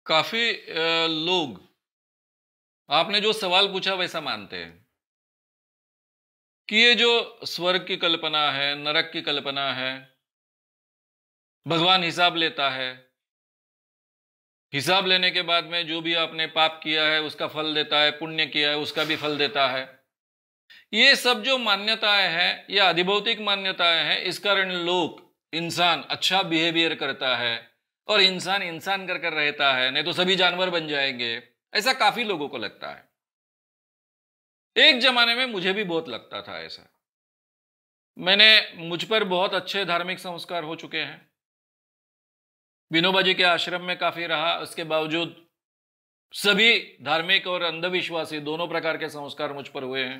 काफी लोग आपने जो सवाल पूछा वैसा मानते हैं कि ये जो स्वर्ग की कल्पना है, नरक की कल्पना है, भगवान हिसाब लेता है। हिसाब लेने के बाद में जो भी आपने पाप किया है उसका फल देता है, पुण्य किया है उसका भी फल देता है। ये सब जो मान्यताएं हैं, ये अधिभौतिक मान्यताएं हैं। इस कारण लोग, इंसान अच्छा बिहेवियर करता है और इंसान इंसान कर कर रहता है, नहीं तो सभी जानवर बन जाएंगे, ऐसा काफी लोगों को लगता है। एक जमाने में मुझे भी बहुत लगता था ऐसा। मुझ पर बहुत अच्छे धार्मिक संस्कार हो चुके हैं। विनोबा जी के आश्रम में काफी रहा, उसके बावजूद सभी धार्मिक और अंधविश्वासी दोनों प्रकार के संस्कार मुझ पर हुए हैं।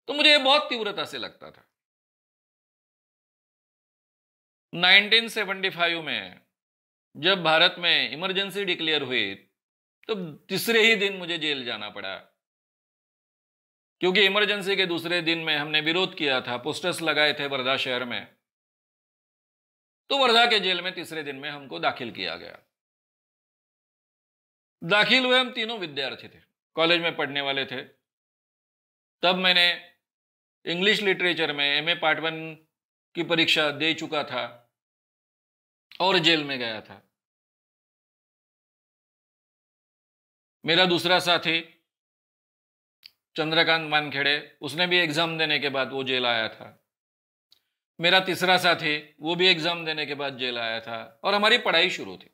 तो मुझे ये बहुत तीव्रता से लगता था। 1975 में जब भारत में इमरजेंसी डिक्लेयर हुई, तो तीसरे ही दिन मुझे जेल जाना पड़ा, क्योंकि इमरजेंसी के दूसरे दिन में हमने विरोध किया था, पोस्टर्स लगाए थे वर्धा शहर में। तो वर्धा के जेल में तीसरे दिन में हमको दाखिल किया गया। दाखिल हुए, हम तीनों विद्यार्थी थे, कॉलेज में पढ़ने वाले थे। तब मैंने इंग्लिश लिटरेचर में एमए पार्ट 1 की परीक्षा दे चुका था और जेल में गया था। मेरा दूसरा साथी चंद्रकांत मानखेड़े, उसने भी एग्जाम देने के बाद वो जेल आया था। मेरा तीसरा साथी, वो भी एग्जाम देने के बाद जेल आया था और हमारी पढ़ाई शुरू थी।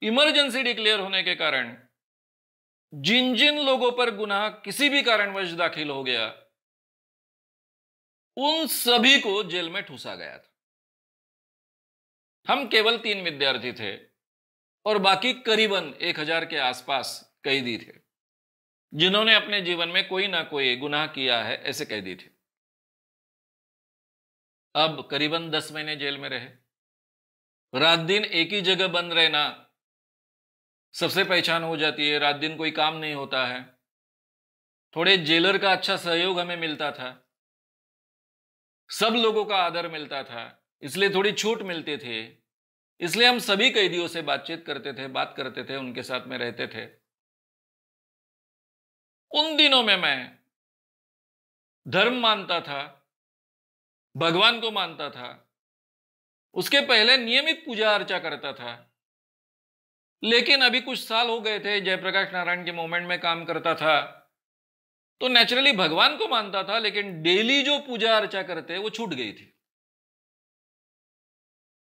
इमरजेंसी डिक्लेयर होने के कारण जिन जिन लोगों पर गुनाह किसी भी कारणवश दाखिल हो गया, उन सभी को जेल में ठूसा गया था। हम केवल 3 विद्यार्थी थे और बाकी करीबन 1000 के आसपास कैदी थे, जिन्होंने अपने जीवन में कोई ना कोई गुनाह किया है, ऐसे कैदी थे। अब करीबन 10 महीने जेल में रहे। रात दिन एक ही जगह बंद रहना, सबसे पहचान हो जाती है, रात दिन कोई काम नहीं होता है। थोड़े जेलर का अच्छा सहयोग हमें मिलता था, सब लोगों का आदर मिलता था, इसलिए थोड़ी छूट मिलती थी। इसलिए हम सभी कैदियों से बातचीत करते थे, बात करते थे, उनके साथ में रहते थे। उन दिनों में मैं धर्म मानता था, भगवान को मानता था, उसके पहले नियमित पूजा अर्चा करता था। लेकिन अभी कुछ साल हो गए थे, जयप्रकाश नारायण के मूवमेंट में काम करता था, तो नेचुरली भगवान को मानता था, लेकिन डेली जो पूजा अर्चा करते वो छूट गई थी।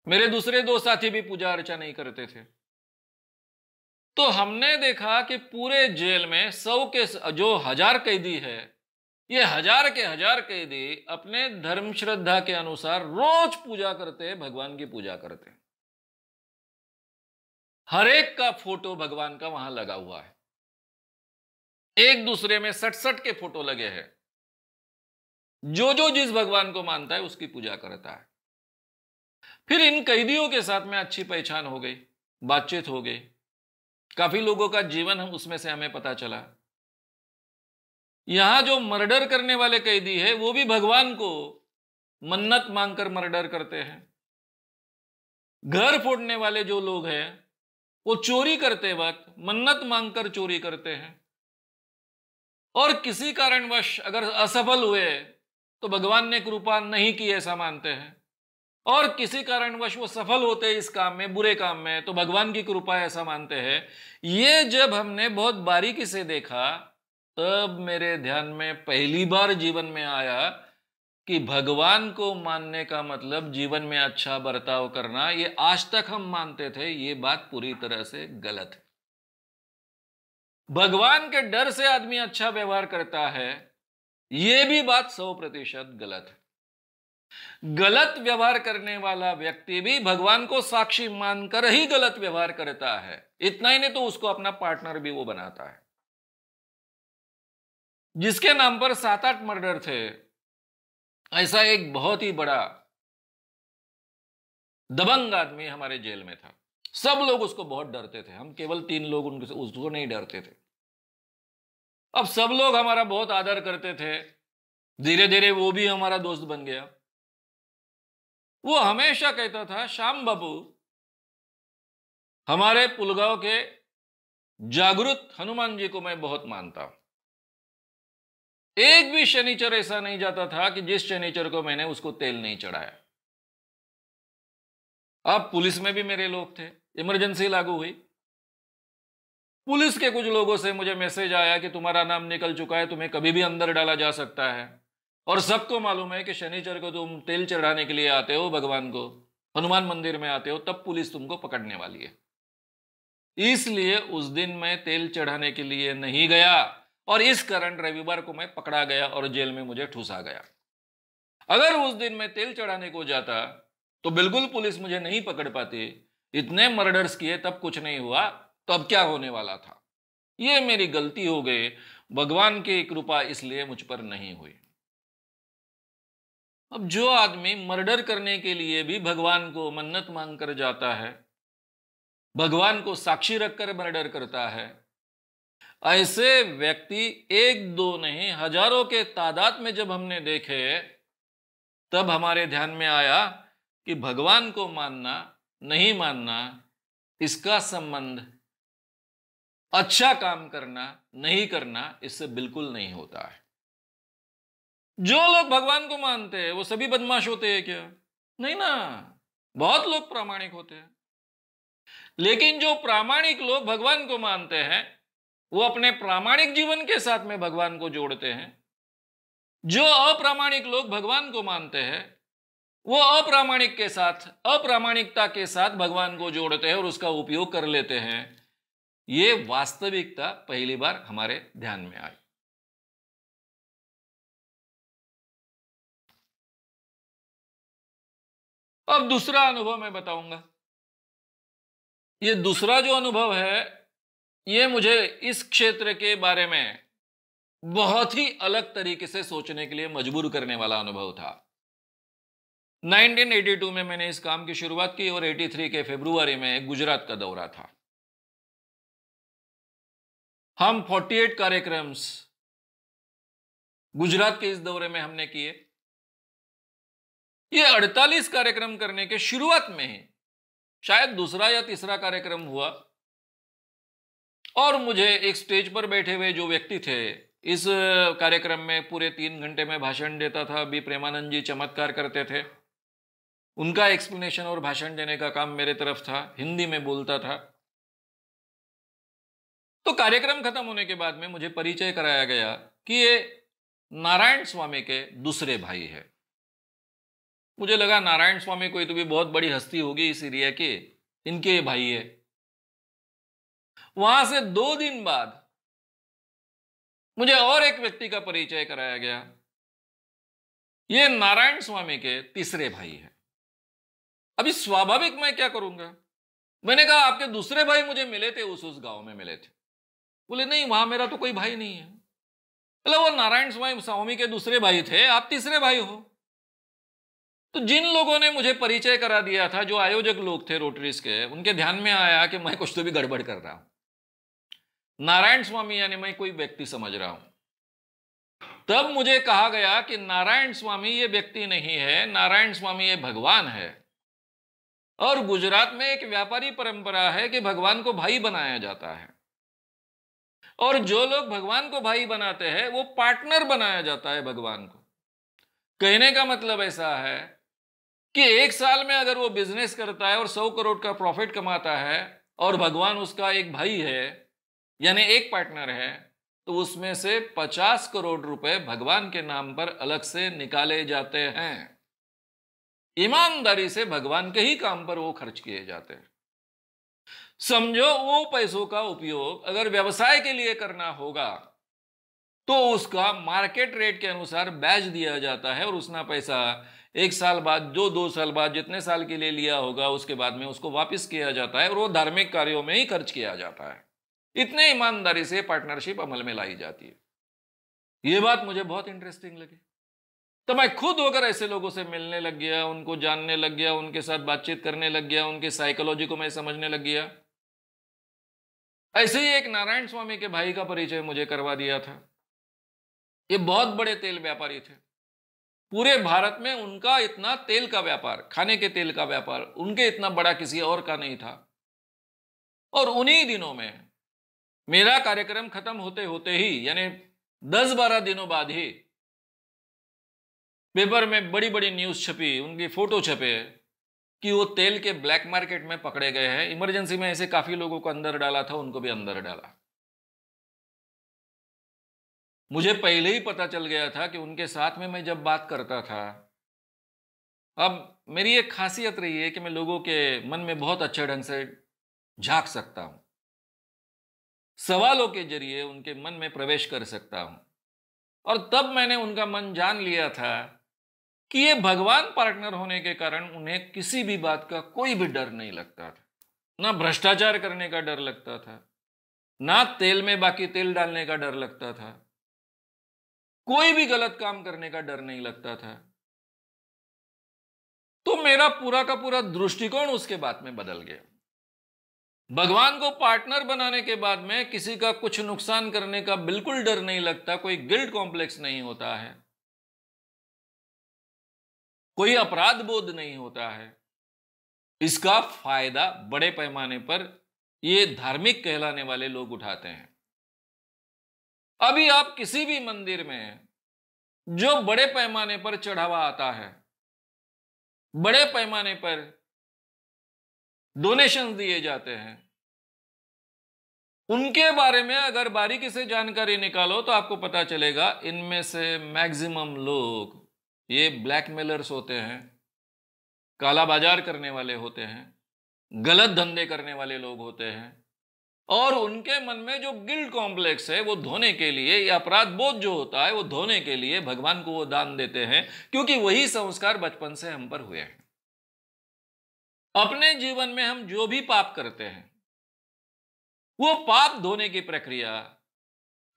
मेरे दूसरे 2 साथी भी पूजा अर्चा नहीं करते थे। तो हमने देखा कि पूरे जेल में 100 के जो 1000 कैदी है, ये 1000 के 1000 कैदी अपने धर्म श्रद्धा के अनुसार रोज पूजा करते हैं, भगवान की पूजा करते हैं। हर एक का फोटो भगवान का वहां लगा हुआ है, एक दूसरे में 67 के फोटो लगे हैं। जो जो जिस भगवान को मानता है उसकी पूजा करता है। फिर इन कैदियों के साथ में अच्छी पहचान हो गई, बातचीत हो गई, काफी लोगों का जीवन हम उसमें से हमें पता चला। यहां जो मर्डर करने वाले कैदी है, वो भी भगवान को मन्नत मांगकर मर्डर करते हैं। घर फोड़ने वाले जो लोग हैं, वो चोरी करते वक्त मन्नत मांगकर चोरी करते हैं, और किसी कारणवश अगर असफल हुए तो भगवान ने कृपा नहीं की ऐसा मानते हैं, और किसी कारणवश वो सफल होते इस काम में, बुरे काम में, तो भगवान की कृपा ऐसा मानते हैं। ये जब हमने बहुत बारीकी से देखा, तब मेरे ध्यान में पहली बार जीवन में आया कि भगवान को मानने का मतलब जीवन में अच्छा बर्ताव करना। ये आज तक हम मानते थे, ये बात पूरी तरह से गलत है। भगवान के डर से आदमी अच्छा व्यवहार करता है, यह भी बात 100% गलत है। गलत व्यवहार करने वाला व्यक्ति भी भगवान को साक्षी मानकर ही गलत व्यवहार करता है। इतना ही नहीं तो उसको अपना पार्टनर भी वो बनाता है। जिसके नाम पर 7-8 मर्डर थे, ऐसा एक बहुत ही बड़ा दबंग आदमी हमारे जेल में था। सब लोग उसको बहुत डरते थे, हम केवल 3 लोग उसको नहीं डरते थे। अब सब लोग हमारा बहुत आदर करते थे। धीरे धीरे वो भी हमारा दोस्त बन गया। वो हमेशा कहता था, श्याम बाबू, हमारे पुलगांव के जागृत हनुमान जी को मैं बहुत मानता हूं। एक भी शनिचर ऐसा नहीं जाता था कि जिस शनिचर को मैंने उसको तेल नहीं चढ़ाया। अब पुलिस में भी मेरे लोग थे, इमरजेंसी लागू हुई, पुलिस के कुछ लोगों से मुझे मैसेज आया कि तुम्हारा नाम निकल चुका है, तुम्हें कभी भी अंदर डाला जा सकता है। और सबको मालूम है कि शनिचर को तुम तेल चढ़ाने के लिए आते हो, भगवान को हनुमान मंदिर में आते हो, तब पुलिस तुमको पकड़ने वाली है। इसलिए उस दिन मैं तेल चढ़ाने के लिए नहीं गया और इस कारण रविवार को मैं पकड़ा गया और जेल में मुझे ठूसा गया। अगर उस दिन मैं तेल चढ़ाने को जाता तो बिल्कुल पुलिस मुझे नहीं पकड़ पाती। इतने मर्डर्स किए तब कुछ नहीं हुआ, तो अब क्या होने वाला था। ये मेरी गलती हो गई, भगवान की कृपा इसलिए मुझ पर नहीं हुई। अब जो आदमी मर्डर करने के लिए भी भगवान को मन्नत मांग कर जाता है, भगवान को साक्षी रखकर मर्डर करता है, ऐसे व्यक्ति एक दो नहीं हजारों के तादाद में जब हमने देखे, तब हमारे ध्यान में आया कि भगवान को मानना नहीं मानना, इसका संबंध अच्छा काम करना नहीं करना इससे बिल्कुल नहीं होता है। जो लोग भगवान को मानते हैं वो सभी बदमाश होते हैं क्या? नहीं ना, बहुत लोग प्रामाणिक होते हैं। लेकिन जो प्रामाणिक लोग भगवान को मानते हैं वो अपने प्रामाणिक जीवन के साथ में भगवान को जोड़ते हैं। जो अप्रामाणिक लोग भगवान को मानते हैं वो अप्रामाणिकता के साथ भगवान को जोड़ते हैं और उसका उपयोग कर लेते हैं। ये वास्तविकता पहली बार हमारे ध्यान में आई। अब दूसरा अनुभव मैं बताऊंगा। ये दूसरा जो अनुभव है ये मुझे इस क्षेत्र के बारे में बहुत ही अलग तरीके से सोचने के लिए मजबूर करने वाला अनुभव था। 1982 में मैंने इस काम की शुरुआत की और 83 के फरवरी में गुजरात का दौरा था। हम 48 कार्यक्रम गुजरात के इस दौरे में हमने किए। ये 48 कार्यक्रम करने के शुरुआत में ही शायद दूसरा या तीसरा कार्यक्रम हुआ और मुझे एक स्टेज पर बैठे हुए जो व्यक्ति थे, इस कार्यक्रम में पूरे 3 घंटे में भाषण देता था बी प्रेमानंद जी, चमत्कार करते थे। उनका एक्सप्लेनेशन और भाषण देने का काम मेरे तरफ था, हिंदी में बोलता था। तो कार्यक्रम खत्म होने के बाद में मुझे परिचय कराया गया कि ये नारायण स्वामी के दूसरे भाई है। मुझे लगा नारायण स्वामी कोई तो भी बहुत बड़ी हस्ती होगी इस एरिया के, इनके भाई है। वहां से 2 दिन बाद मुझे और एक व्यक्ति का परिचय कराया गया। ये नारायण स्वामी के तीसरे भाई है। अभी स्वाभाविक मैं क्या करूंगा, मैंने कहा आपके दूसरे भाई मुझे मिले थे, उस गांव में मिले थे। बोले नहीं, वहां मेरा तो कोई भाई नहीं है। बोले वो नारायण स्वामी के दूसरे भाई थे, आप तीसरे भाई हो। तो जिन लोगों ने मुझे परिचय करा दिया था, जो आयोजक लोग थे रोटरीज के, उनके ध्यान में आया कि मैं कुछ तो भी गड़बड़ कर रहा हूं। नारायण स्वामी यानी मैं कोई व्यक्ति समझ रहा हूं। तब मुझे कहा गया कि नारायण स्वामी ये व्यक्ति नहीं है, नारायण स्वामी ये भगवान है। और गुजरात में एक व्यापारी परंपरा है कि भगवान को भाई बनाया जाता है और जो लोग भगवान को भाई बनाते हैं वो पार्टनर बनाया जाता है भगवान को। कहने का मतलब ऐसा है कि 1 साल में अगर वो बिजनेस करता है और 100 करोड़ का प्रॉफिट कमाता है और भगवान उसका एक भाई है यानी एक पार्टनर है, तो उसमें से 50 करोड़ रुपए भगवान के नाम पर अलग से निकाले जाते हैं। ईमानदारी से भगवान के ही काम पर वो खर्च किए जाते हैं। समझो वो पैसों का उपयोग अगर व्यवसाय के लिए करना होगा तो उसका मार्केट रेट के अनुसार बैच दिया जाता है और उसना पैसा 1 साल बाद, 2 साल बाद, जितने साल के लिए लिया होगा उसके बाद में उसको वापस किया जाता है और वो धार्मिक कार्यों में ही खर्च किया जाता है। इतने ईमानदारी से पार्टनरशिप अमल में लाई जाती है। ये बात मुझे बहुत इंटरेस्टिंग लगी। तो मैं खुद होकर ऐसे लोगों से मिलने लग गया, उनको जानने लग गया, उनके साथ बातचीत करने लग गया, उनकी साइकोलॉजी को मैं समझने लग गया। ऐसे ही एक नारायण स्वामी के भाई का परिचय मुझे करवा दिया था। ये बहुत बड़े तेल व्यापारी थे। पूरे भारत में उनका इतना तेल का व्यापार, खाने के तेल का व्यापार, उनके इतना बड़ा किसी और का नहीं था। और उन्हीं दिनों में मेरा कार्यक्रम खत्म होते होते ही, यानी 10-12 दिनों बाद ही पेपर में बड़ी बड़ी न्यूज छपी, उनकी फोटो छपे कि वो तेल के ब्लैक मार्केट में पकड़े गए हैं। इमरजेंसी में ऐसे काफी लोगों को अंदर डाला था, उनको भी अंदर डाला। मुझे पहले ही पता चल गया था कि उनके साथ में मैं जब बात करता था, अब मेरी एक खासियत रही है कि मैं लोगों के मन में बहुत अच्छे ढंग से झांक सकता हूं, सवालों के जरिए उनके मन में प्रवेश कर सकता हूं। और तब मैंने उनका मन जान लिया था कि ये भगवान पार्टनर होने के कारण उन्हें किसी भी बात का कोई भी डर नहीं लगता था। ना भ्रष्टाचार करने का डर लगता था, ना तेल में बाकी तेल डालने का डर लगता था, कोई भी गलत काम करने का डर नहीं लगता था। तो मेरा पूरा का पूरा दृष्टिकोण उसके बाद में बदल गया। भगवान को पार्टनर बनाने के बाद में किसी का कुछ नुकसान करने का बिल्कुल डर नहीं लगता, कोई गिल्ट कॉम्प्लेक्स नहीं होता है, कोई अपराध बोध नहीं होता है। इसका फायदा बड़े पैमाने पर ये धार्मिक कहलाने वाले लोग उठाते हैं। अभी आप किसी भी मंदिर में जो बड़े पैमाने पर चढ़ावा आता है, बड़े पैमाने पर डोनेशन दिए जाते हैं, उनके बारे में अगर बारीकी से जानकारी निकालो तो आपको पता चलेगा इनमें से मैक्सिमम लोग ये ब्लैकमेलर्स होते हैं, काला बाजार करने वाले होते हैं, गलत धंधे करने वाले लोग होते हैं। और उनके मन में जो गिल्ट कॉम्प्लेक्स है वो धोने के लिए, या अपराध बोध जो होता है वो धोने के लिए भगवान को वो दान देते हैं, क्योंकि वही संस्कार बचपन से हम पर हुए हैं। अपने जीवन में हम जो भी पाप करते हैं वो पाप धोने की प्रक्रिया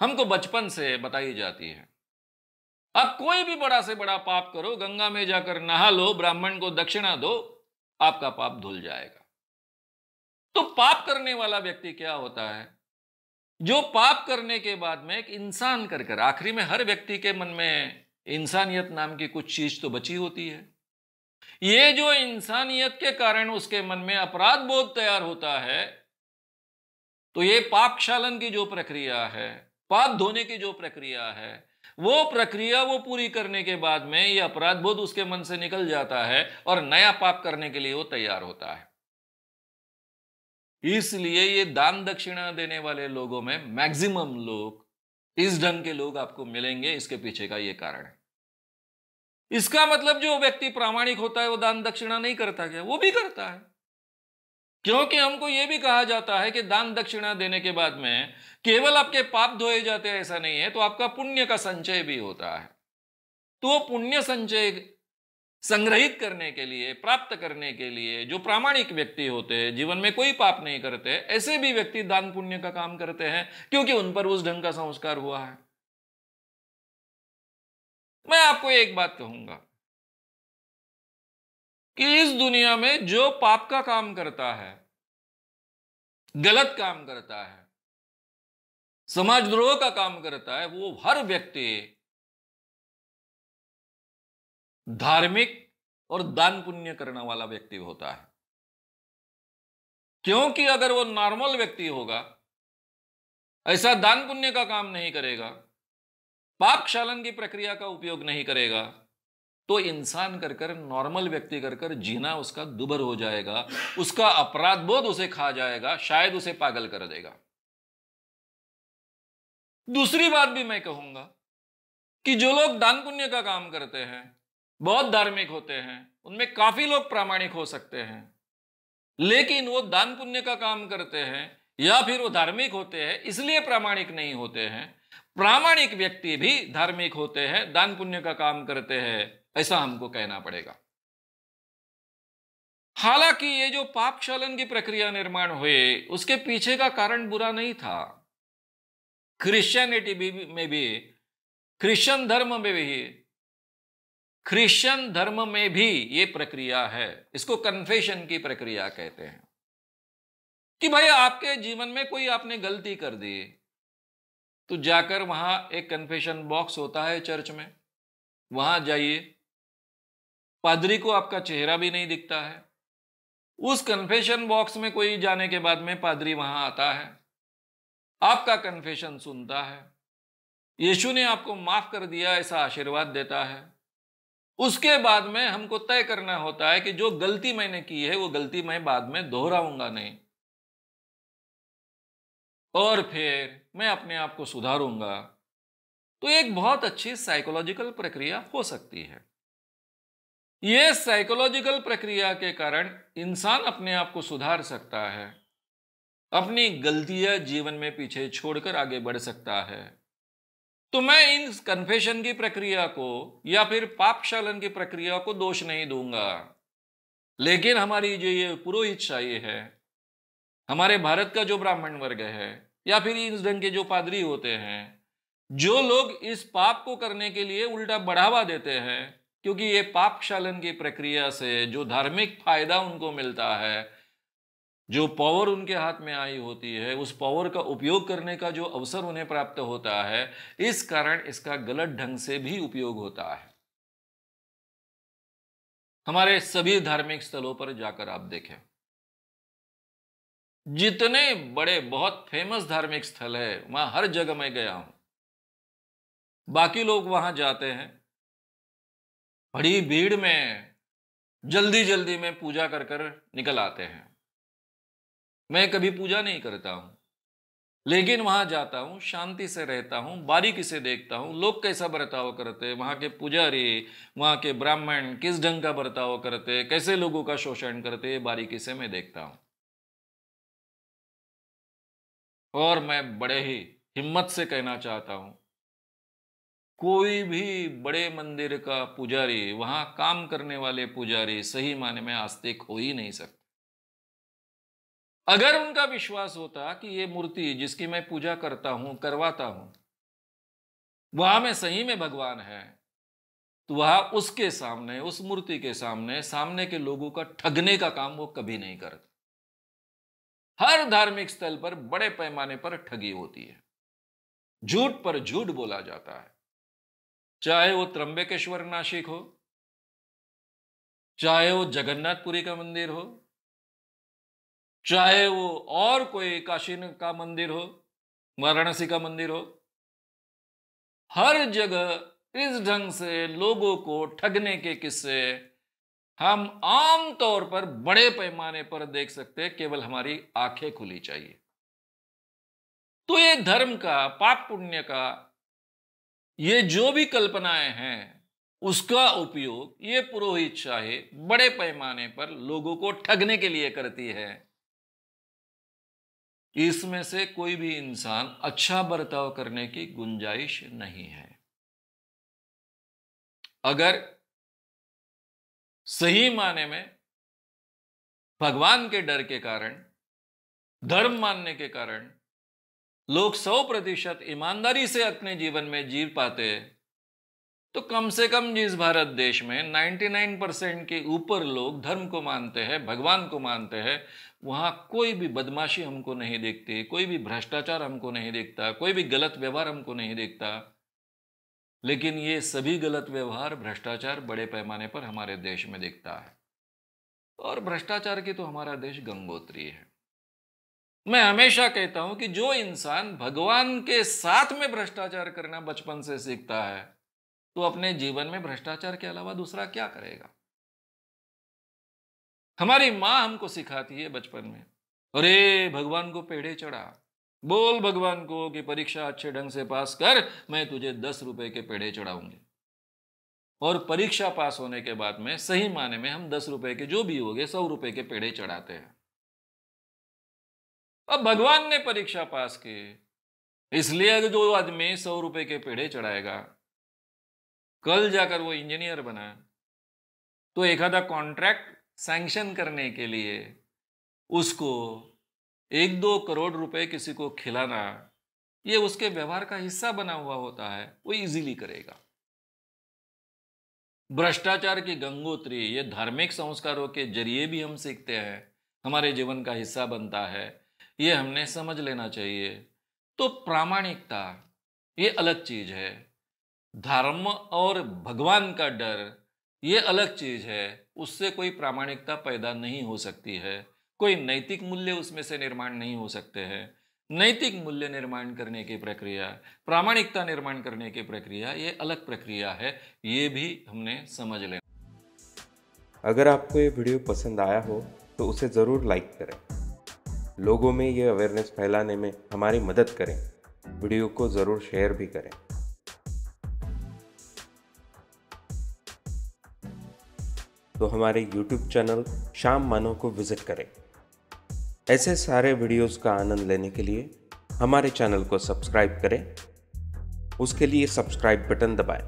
हमको बचपन से बताई जाती है। आप कोई भी बड़ा से बड़ा पाप करो, गंगा में जाकर नहा लो, ब्राह्मण को दक्षिणा दो, आपका पाप धुल जाएगा। तो पाप करने वाला व्यक्ति क्या होता है? जो पाप करने के बाद में एक इंसान कर आखिरी में हर व्यक्ति के मन में इंसानियत नाम की कुछ चीज तो बची होती है। ये जो इंसानियत के कारण उसके मन में अपराध बोध तैयार होता है, तो ये पाप क्षालन की जो प्रक्रिया है, पाप धोने की जो प्रक्रिया है, वो प्रक्रिया वो पूरी करने के बाद में ये अपराध बोध उसके मन से निकल जाता है और नया पाप करने के लिए वो तैयार होता है। इसलिए ये दान दक्षिणा देने वाले लोगों में मैक्सिमम लोग इस ढंग के लोग आपको मिलेंगे। इसके पीछे का ये कारण है। इसका मतलब जो व्यक्ति प्रामाणिक होता है वो दान दक्षिणा नहीं करता क्या? वो भी करता है, क्योंकि हमको यह भी कहा जाता है कि दान दक्षिणा देने के बाद में केवल आपके पाप धोए जाते हैं, ऐसा नहीं है, तो आपका पुण्य का संचय भी होता है। तो वो पुण्य संचय संग्रहित करने के लिए, प्राप्त करने के लिए जो प्रामाणिक व्यक्ति होते हैं, जीवन में कोई पाप नहीं करते, ऐसे भी व्यक्ति दान पुण्य का काम करते हैं, क्योंकि उन पर उस ढंग का संस्कार हुआ है। मैं आपको एक बात कहूंगा कि इस दुनिया में जो पाप का काम करता है, गलत काम करता है, समाजद्रोह का काम करता है, वो हर व्यक्ति धार्मिक और दान पुण्य करने वाला व्यक्ति होता है। क्योंकि अगर वो नॉर्मल व्यक्ति होगा, ऐसा दान पुण्य का काम नहीं करेगा, पाप क्षालन की प्रक्रिया का उपयोग नहीं करेगा, तो इंसान कर नॉर्मल व्यक्ति कर जीना उसका दुभर हो जाएगा, उसका अपराध बोध उसे खा जाएगा, शायद उसे पागल कर देगा। दूसरी बात भी मैं कहूंगा कि जो लोग दान पुण्य का काम करते हैं, बहुत धार्मिक होते हैं, उनमें काफी लोग प्रामाणिक हो सकते हैं, लेकिन वो दान पुण्य का काम करते हैं या फिर वो धार्मिक होते हैं इसलिए प्रामाणिक नहीं होते हैं। प्रामाणिक व्यक्ति भी धार्मिक होते हैं, दान पुण्य का काम करते हैं, ऐसा हमको कहना पड़ेगा। हालांकि ये जो पाप क्षालन की प्रक्रिया निर्माण हुए, उसके पीछे का कारण बुरा नहीं था। क्रिश्चियनिटी में भी, क्रिश्चियन धर्म में भी ये प्रक्रिया है। इसको कन्फेशन की प्रक्रिया कहते हैं कि भाई आपके जीवन में कोई आपने गलती कर दी, तो जाकर वहां एक कन्फेशन बॉक्स होता है चर्च में, वहां जाइए। पादरी को आपका चेहरा भी नहीं दिखता है, उस कन्फेशन बॉक्स में कोई जाने के बाद में पादरी वहां आता है, आपका कन्फेशन सुनता है, यीशु ने आपको माफ कर दिया ऐसा आशीर्वाद देता है। उसके बाद में हमको तय करना होता है कि जो गलती मैंने की है वो गलती मैं बाद में दोहराऊंगा नहीं, और फिर मैं अपने आप को सुधारूंगा। तो एक बहुत अच्छी साइकोलॉजिकल प्रक्रिया हो सकती है। यह साइकोलॉजिकल प्रक्रिया के कारण इंसान अपने आप को सुधार सकता है, अपनी गलतियां जीवन में पीछे छोड़कर आगे बढ़ सकता है। तो मैं इन कन्फेशन की प्रक्रिया को या फिर पाप क्षालन की प्रक्रिया को दोष नहीं दूंगा, लेकिन हमारी जो ये पुरोहितशाही है, हमारे भारत का जो ब्राह्मण वर्ग है, या फिर इस ढंग के जो पादरी होते हैं, जो लोग इस पाप को करने के लिए उल्टा बढ़ावा देते हैं, क्योंकि ये पाप क्षालन की प्रक्रिया से जो धार्मिक फायदा उनको मिलता है, जो पावर उनके हाथ में आई होती है, उस पावर का उपयोग करने का जो अवसर उन्हें प्राप्त होता है, इस कारण इसका गलत ढंग से भी उपयोग होता है। हमारे सभी धार्मिक स्थलों पर जाकर आप देखें, जितने बड़े बहुत फेमस धार्मिक स्थल है वहां हर जगह मैं गया हूं, बाकी लोग वहां जाते हैं, बड़ी भीड़ में जल्दी जल्दी में पूजा कर कर निकल आते हैं। मैं कभी पूजा नहीं करता हूं, लेकिन वहां जाता हूं, शांति से रहता हूं, बारीकी से देखता हूं लोग कैसा बर्ताव करते, वहां के पुजारी, वहां के ब्राह्मण किस ढंग का बर्ताव करते, कैसे लोगों का शोषण करते, बारीकी से मैं देखता हूं। और मैं बड़े ही हिम्मत से कहना चाहता हूं, कोई भी बड़े मंदिर का पुजारी, वहां काम करने वाले पुजारी सही माने में आस्तिक हो ही नहीं सकते। अगर उनका विश्वास होता कि ये मूर्ति जिसकी मैं पूजा करता हूं, करवाता हूं, वहां में सही में भगवान है, तो वह उसके सामने, उस मूर्ति के सामने, सामने के लोगों का ठगने का काम वो कभी नहीं करते। हर धार्मिक स्थल पर बड़े पैमाने पर ठगी होती है, झूठ पर झूठ बोला जाता है, चाहे वो त्र्यंबकेश्वर नासिक हो, चाहे वो जगन्नाथपुरी का मंदिर हो, चाहे वो और कोई काशी का मंदिर हो, वाराणसी का मंदिर हो, हर जगह इस ढंग से लोगों को ठगने के किस्से हम आम तौर पर बड़े पैमाने पर देख सकते हैं, केवल हमारी आंखें खुली चाहिए। तो ये धर्म का, पाप पुण्य का, ये जो भी कल्पनाएं हैं, उसका उपयोग ये पुरोहितशाही बड़े पैमाने पर लोगों को ठगने के लिए करती है। इसमें से कोई भी इंसान अच्छा बर्ताव करने की गुंजाइश नहीं है। अगर सही माने में भगवान के डर के कारण, धर्म मानने के कारण लोग 100% ईमानदारी से अपने जीवन में जी पाते, तो कम से कम जिस भारत देश में 99% के ऊपर लोग धर्म को मानते हैं, भगवान को मानते हैं, वहां कोई भी बदमाशी हमको नहीं दिखती, कोई भी भ्रष्टाचार हमको नहीं दिखता, कोई भी गलत व्यवहार हमको नहीं दिखता। लेकिन ये सभी गलत व्यवहार, भ्रष्टाचार बड़े पैमाने पर हमारे देश में दिखता है, और भ्रष्टाचार की तो हमारा देश गंगोत्री है। मैं हमेशा कहता हूं कि जो इंसान भगवान के साथ में भ्रष्टाचार करना बचपन से सीखता है, तो अपने जीवन में भ्रष्टाचार के अलावा दूसरा क्या करेगा। हमारी मां हमको सिखाती है बचपन में, अरे भगवान को पेड़े चढ़ा, बोल भगवान को कि परीक्षा अच्छे ढंग से पास कर, मैं तुझे 10 रुपए के पेड़े चढ़ाऊंगी। और परीक्षा पास होने के बाद में सही माने में हम 10 रुपए के जो भी हो गए 100 रुपए के पेड़े चढ़ाते हैं। अब भगवान ने परीक्षा पास की, इसलिए अगर जो आदमी 100 रुपए के पेड़े चढ़ाएगा, कल जाकर वो इंजीनियर बना, तो एक आधा कॉन्ट्रैक्ट सैंक्शन करने के लिए उसको 1-2 करोड़ रुपए किसी को खिलाना, ये उसके व्यवहार का हिस्सा बना हुआ होता है, वो इजीली करेगा। भ्रष्टाचार की गंगोत्री ये धार्मिक संस्कारों के जरिए भी हम सीखते हैं, हमारे जीवन का हिस्सा बनता है, ये हमने समझ लेना चाहिए। तो प्रामाणिकता ये अलग चीज है, धर्म और भगवान का डर ये अलग चीज है, उससे कोई प्रामाणिकता पैदा नहीं हो सकती है, कोई नैतिक मूल्य उसमें से निर्माण नहीं हो सकते हैं। नैतिक मूल्य निर्माण करने की प्रक्रिया, प्रामाणिकता निर्माण करने की प्रक्रिया, ये अलग प्रक्रिया है, ये भी हमने समझ लेना। अगर आपको ये वीडियो पसंद आया हो तो उसे ज़रूर लाइक करें, लोगों में ये अवेयरनेस फैलाने में हमारी मदद करें, वीडियो को ज़रूर शेयर भी करें। तो हमारे YouTube चैनल श्याम मानव को विज़िट करें। ऐसे सारे वीडियोस का आनंद लेने के लिए हमारे चैनल को सब्सक्राइब करें, उसके लिए सब्सक्राइब बटन दबाएं।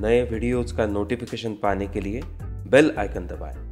नए वीडियोस का नोटिफिकेशन पाने के लिए बेल आइकन दबाएं।